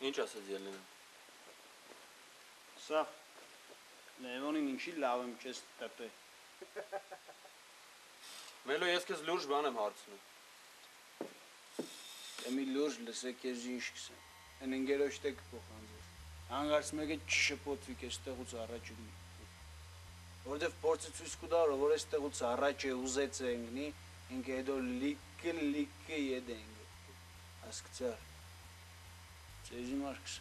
Ինչ ասեց Ելենան։ Սա Լևոնին ինչի լավ եմ չես տպե։ Մելո ես քեզ լուրջ բան եմ հարցնում։ Դե մի լուրջ լսեք ես ինչ կսեմ։ Այն ընկերոջ տեք փոխանցես։ Հանգարց մեկը չշփոթվի քեզ տեղուց առաջ ունի։ Որտեվ փորձը ցույց կտա, որ այստեղուց առաջ է ուզեց ընկնի, ինքը հետո լիքը յեդենք։ Հասկացա՞ր։ Ձեզի մարկս։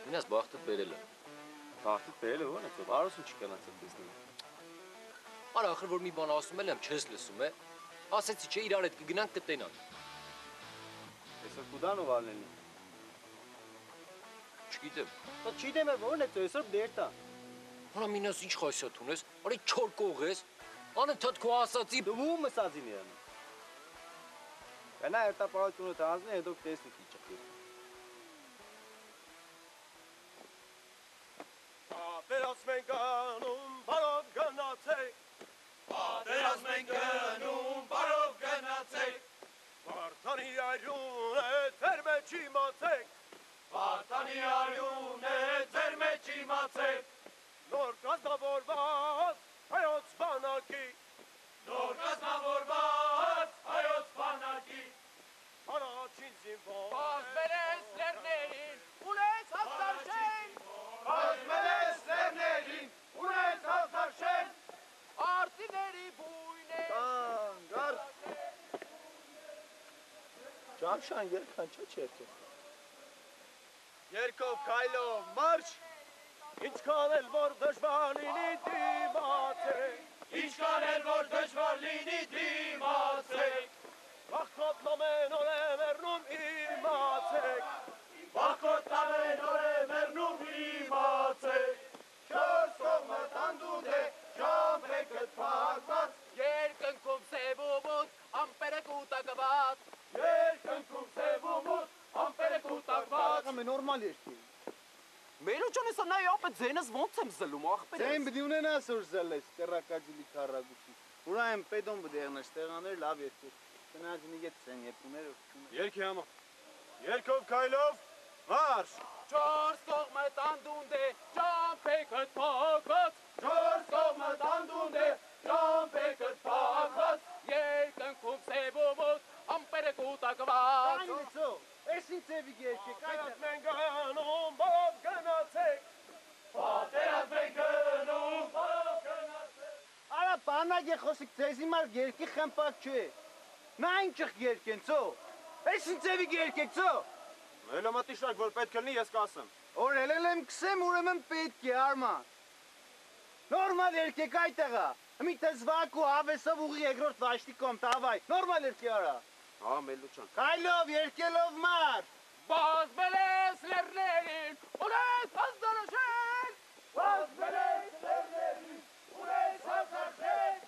Ինաս բախտդ բերել է։ Բախտդ բերել է ո՞ն է, բարոս ինչի կանացել տեսնում։ Արա ախր որ մի բան ասում եմ, չես լսում է։ Ասեցի չէ իրար հետ կգնանք կտենանք։ Այսօր կուդան ով ալնենի։ Չգիտեմ։ Չգիտեմ ո՞ն է, այսօր դերտա։ Հորա մինաս ինչ խասյաթ ունես, արի չոր կող ես, անընդհատ քո ասացի։ Դու ում ասածին եղան։ Կնա երտապարությունը տանձնի, հետո տեսնի ինչ ճկի։ Պատերազմ ենք գնում, բարով գնացեք։ Պատերազմ ենք գնում, բարով գնացեք։ Վարդանի արյուն է, ձեր մեջ իմացեք։ Վարդանի արյուն է, ձեր մեջ իմացեք։ Նոր կազմավորված հայոց բանակի։ Նոր կազմավորված հայոց բանակի։ Առաջին զինվոր Բազմերես լերներին, ունեց հաստարշեն։ Բազմերես լերներին, ունեց հաստարշեն։ Արտիների բույն է։ Կանգար։ Ճամշան երկան չէ չերքես։ Երկով քայլով մարշ։ Ինչքան էլ որ դժվար լինի դիմացեք։ Ինչքան էլ որ դժվար լինի դիմացեք։ Վախկոտն ամեն օր է մեռնում իմացեք։ Վախկոտն ամեն օր է մեռնում իմացեք։ Չորս կողմը տանդուտ է, ճամփեքդ փակված։ Երկնքում սև ու մութ, ամպերը կուտակված։ Երկնքում սև ու մութ, ամպերը կուտակված։ Աղա նորմալ երկի։ Մերոջան էսա նայ ապը ձենս ոնց եմ զլում ախպերս։ Ձեն բդի ունենաս որ զլես տերակաջուլի քարագուշի։ Ուրա եմ պետոն բդեղներ ստեղաներ լավ երկու։ Տնաջնի գետ ձեն երկուներ որ։ Երկի համա։ Երկով քայլով մարշ։ Չորս կողմը տանդունդ է, ճամփեքդ փակված։ Չորս կողմը տանդուտ է, ճամփեքդ փակված։ Երկնքում սև ու մութ, ամպերը կուտակված։ Այնիցո, ես ինձ էվի երկեք, Պատերազմ ենք գնում, բարով գնացեք։ Պատերազմ ենք գնում, բարով գնացեք։ Արա բանակ է խոսիկ ձեզ իմար երկի խմպակ չէ։ Նա ինչıq երկենցո։ Ես ինձ էվի երկեկցո։ Մելո մտիշակ որ պետք լինի ես կասեմ։ Որ ելել եմ կսեմ ուրեմն պետք է արման։ Նորմալ երկեք այդտեղա։ Մի տզվակ ու ավեսով ուղի երկրորդ վաշտիկում տավայ։ Նորմալ երկի արա։ Հա Մելուչան։ Քայլով երկելով մար։ Բազմերես լերներին, ունեց հաստարշեն։ Բազմերես լերներին, ունեց հաստարշեն։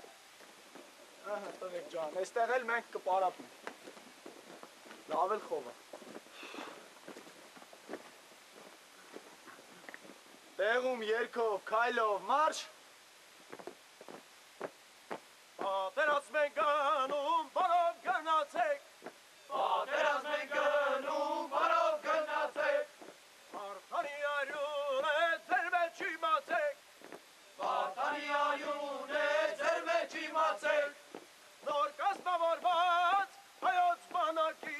Ահա տղեկ ջան, այստեղ էլ մենք կպարապենք։ Լավ էլ խով է։ Տեղում երկով, քայլով, մարշ։ Պատերազմ ենք գնում, բարով գնացեք։ Պատերազմ ենք գնում, բարով գնացեք։ Վարդանի արյուն է, ձեր մեջ իմացեք։ Վարդանի արյուն է, ձեր մեջ իմացեք։ Նոր կազմավորված հայոց բանակի։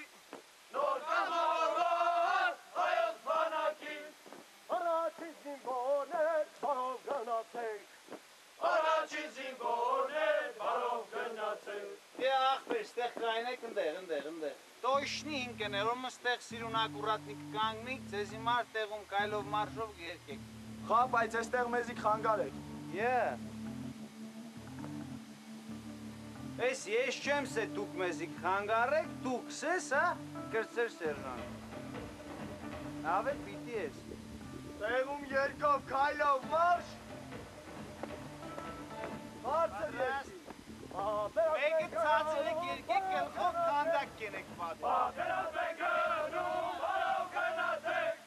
Նոր կազմավորված հայոց բանակի։ Առաջին զինվորներ, բարով գնացեք։ Առաջին Վերջին գորներ բարով գնացել։ Դե ախպեր, ստեղ կայնեք ընդեղ։ Տոշնի ինկներում ստեղ սիրուն ակուրատնիկ կանգնի, ձեզ հիմար տեղում կայլով մարշով գերկեք։ Խա, բայց այստեղ մեզիք խանգարեք։ Էս ես չեմ սե դուք մեզիք խանգարեք, դուք սես, հա, կրծեր սերժան։ Ավե պիտի ես։ Տեղում երկով քայլով մարշ։ Բարձր եսի։ Մեկը ծածրեք երկեք գլխով քանդակ կենեք պատի։ Պատերազմ է գնում, բարով գնացեք։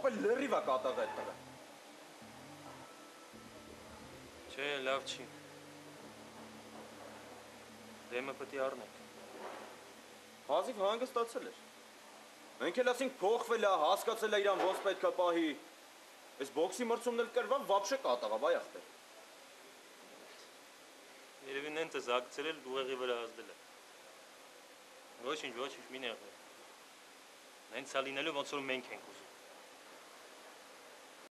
Ապա լրիվ է կատաղ այդ տղը։ Չէ, լավ չի։ Դեմը պետք է առնենք։ Հազիվ հանգստացել էր։ Մենք էլ ասենք փոխվել է, հասկացել է իրան ոնց պետք է պահի։ Այս բոքսի մրցումն էլ կրվան վաբշե կատաղա, վայ ախպեր։ Երևի նենտը զակցրել ուղեղի վրա ազդել է։ Ոչինչ, մի նեղվի։ Նենց սա լինելու ոնց որ մենք ենք ուզում։